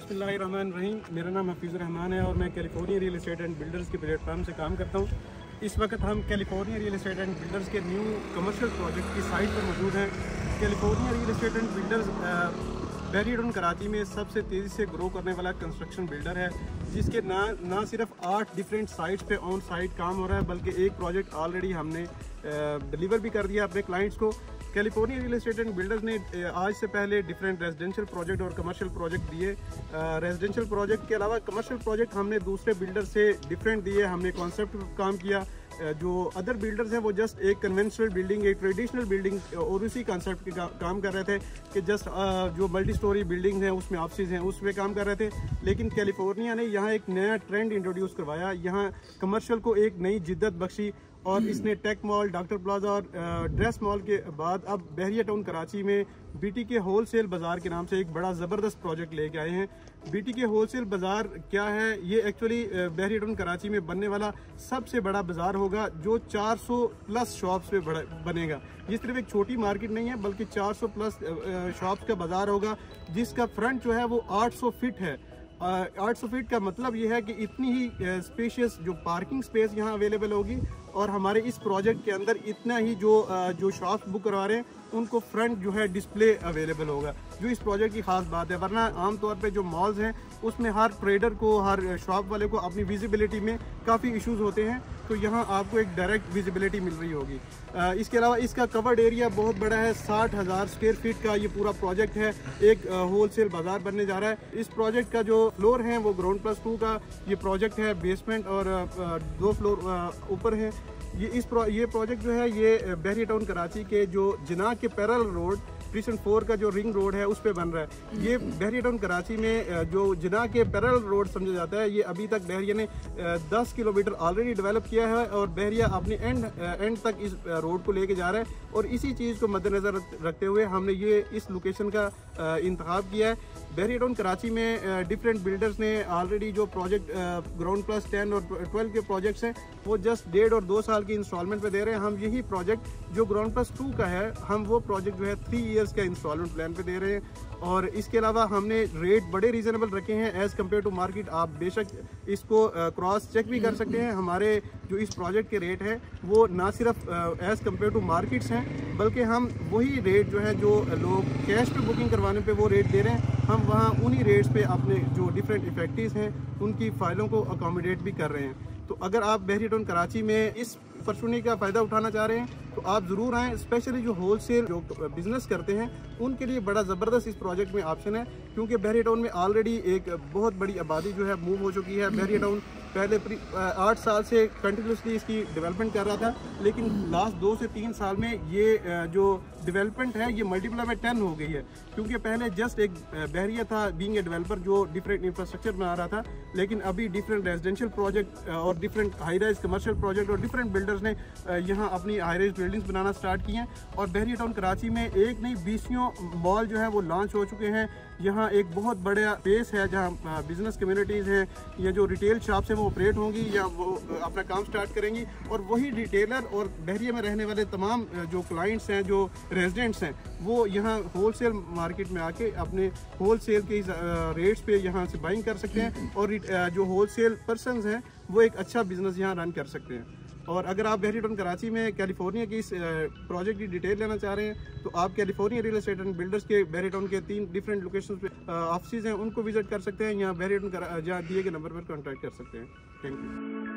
बिस्मिल्लाहिर्रहमानिर्रहीम। मेरा नाम हफीज़ुर रहमान है और मैं California real estate and builders के प्लेटफार्म से काम करता हूँ। इस वक्त हम California real estate and builders के न्यू कमर्शियल प्रोजेक्ट की साइट पर मौजूद हैं। California real estate and builders barrier town Karachi में सबसे तेज़ी से ग्रो करने वाला कंस्ट्रक्शन बिल्डर है, जिसके ना सिर्फ 8 डिफरेंट साइट्स पे ऑन साइट काम हो रहा है, बल्कि एक प्रोजेक्ट ऑलरेडी हमने डिलीवर भी कर दिया अपने क्लाइंट्स को। California real estate and builders ने आज से पहले डिफरेंट रेजिडेंशियल प्रोजेक्ट और कमर्शियल प्रोजेक्ट दिए। रेजिडेंशियल प्रोजेक्ट के अलावा कमर्शियल प्रोजेक्ट हमने दूसरे बिल्डर से डिफरेंट दिए। हमने कॉन्सेप्ट काम किया। जो अदर बिल्डर्स हैं वो जस्ट एक कन्वेंशनल बिल्डिंग, एक ट्रेडिशनल बिल्डिंग और उसी कॉन्सेप्ट के काम कर रहे थे कि जस्ट जो मल्टी स्टोरी बिल्डिंग हैं उसमें ऑफिस हैं उसमें काम कर रहे थे। लेकिन कैलिफोर्निया ने यहाँ एक नया ट्रेंड इंट्रोड्यूस करवाया, यहाँ कमर्शियल को एक नई जिद्दत बख्शी और इसने टेक मॉल, डॉक्टर प्लाजा और ड्रेस मॉल के बाद अब बहरिया टाउन कराची में BTK होलसेल बाज़ार के नाम से एक बड़ा ज़बरदस्त प्रोजेक्ट लेके आए हैं। BTK होलसेल बाज़ार क्या है? ये एक्चुअली बहरिया टाउन कराची में बनने वाला सबसे बड़ा बाज़ार होगा, जो 400 प्लस शॉप्स पे बनेगा। ये सिर्फ एक छोटी मार्केट नहीं है, बल्कि 400 प्लस शॉप्स का बाज़ार होगा, जिसका फ्रंट जो है वो 800 फीट है। 800 फीट का मतलब ये है कि इतनी ही स्पेशियस जो पार्किंग स्पेस यहाँ अवेलेबल होगी और हमारे इस प्रोजेक्ट के अंदर इतना ही जो शॉप्स बुक करवा रहे हैं उनको फ्रंट जो है डिस्प्ले अवेलेबल होगा, जो इस प्रोजेक्ट की खास बात है। वरना आमतौर पे जो मॉल्स हैं उसमें हर ट्रेडर को, हर शॉप वाले को अपनी विजिबिलिटी में काफ़ी इश्यूज होते हैं, तो यहाँ आपको एक डायरेक्ट विजिबिलिटी मिल रही होगी। इसके अलावा इसका कवर्ड एरिया बहुत बड़ा है, 60,000 स्क्वायर फीट का ये पूरा प्रोजेक्ट है। एक होलसेल बाजार बनने जा रहा है। इस प्रोजेक्ट का जो फ्लोर है वो ग्राउंड +2 का ये प्रोजेक्ट है, बेसमेंट और 2 फ्लोर ऊपर है। ये प्रोजेक्ट जो है ये बहरिया टाउन कराची के जो जिना के पैरेलल रोड क्रिशन 4 का जो रिंग रोड है उस पे बन रहा है। ये बहरिया टाउन कराची में जो जिना के पैरेलल रोड समझा जाता है, ये अभी तक बहरिया ने 10 किलोमीटर ऑलरेडी डेवलप किया है और बहरिया अपने एंड तक इस रोड को लेके जा रहा है। और इसी चीज़ को मद्देनज़र रखते हुए हमने ये इस लोकेशन का इंतखाब किया है। बहरिया टाउन कराची में डिफरेंट बिल्डर्स ने ऑलरेडी जो प्रोजेक्ट ग्राउंड +10 और 12 के प्रोजेक्ट्स हैं वो जस्ट 1.5 और 2 साल की इंस्टॉलमेंट पे दे रहे हैं। हम यही प्रोजेक्ट जो ग्राउंड +2 का है, हम वो प्रोजेक्ट जो है 3 ईयर्स का इंस्टॉलमेंट प्लान पे दे रहे हैं। और इसके अलावा हमने रेट बड़े रीजनेबल रखे हैं एज़ कम्पेयर टू मार्केट। आप बेशक इसको क्रॉस चेक भी कर सकते हैं। हमारे जो इस प्रोजेक्ट के रेट हैं वो ना सिर्फ एज़ कम्पेयर टू मार्केट्स हैं, बल्कि हम वही रेट जो है जो लोग कैश पे बुकिंग करवाने पे वो रेट दे रहे हैं, हम वहाँ उन्हीं रेट्स पे अपने जो डिफरेंट इफेक्टिव्स हैं उनकी फ़ाइलों को अकोमोडेट भी कर रहे हैं। तो अगर आप बहरिया टाउन कराची में इस अपॉर्चुनिटी का फ़ायदा उठाना चाह रहे हैं तो आप ज़रूर आएँ। स्पेशली जो होलसेल जो बिज़नेस करते हैं उनके लिए बड़ा ज़बरदस्त इस प्रोजेक्ट में ऑप्शन है, क्योंकि बहरिया टाउन में ऑलरेडी एक बहुत बड़ी आबादी जो है मूव हो चुकी है। बहरिया टाउन पहले 8 साल से कंटिन्यूसली इसकी डेवलपमेंट कर रहा था, लेकिन लास्ट 2 से 3 साल में ये जो डेवलपमेंट है ये मल्टीप्लाई बाय 10 हो गई है। क्योंकि पहले जस्ट एक बहरिया था बीइंग ए डेवलपर जो डिफरेंट इंफ्रास्ट्रक्चर बना रहा था, लेकिन अभी डिफरेंट रेजिडेंशियल प्रोजेक्ट और different high rise commercial project और डिफरेंट बिल्डर्स ने यहाँ अपनी हाई राइज बिल्डिंग्स बनाना स्टार्ट की हैं। और बहरिया टाउन कराची में एक नहीं 20 मॉल जो है वो लॉन्च हो चुके हैं। यहाँ एक बहुत बड़ा स्पेस है जहाँ बिजनेस कम्युनिटीज़ हैं या जो रिटेल शॉप्स हैं वो ऑपरेट होंगी या वो अपना काम स्टार्ट करेंगी। और वही रिटेलर और बहरिया में रहने वाले तमाम जो क्लाइंट्स हैं, जो रेजिडेंट्स हैं, वो यहाँ होलसेल मार्केट में आके अपने होलसेल के रेट्स पे यहाँ से बाइंग कर सकते हैं और जो होलसेल पर्सनस हैं वो एक अच्छा बिजनेस यहाँ रन कर सकते हैं। और अगर आप बहरिया टाउन कराची में कैलिफोर्निया की इस प्रोजेक्ट की डिटेल लेना चाह रहे हैं तो आप California real estate and builders के बहरिया टाउन के 3 डिफरेंट लोकेशंस पे ऑफिस हैं, उनको विजिट कर सकते हैं। यहाँ बहरिया टाउन जहाँ दिए गए नंबर पर कॉन्टैक्ट कर सकते हैं। Thank you.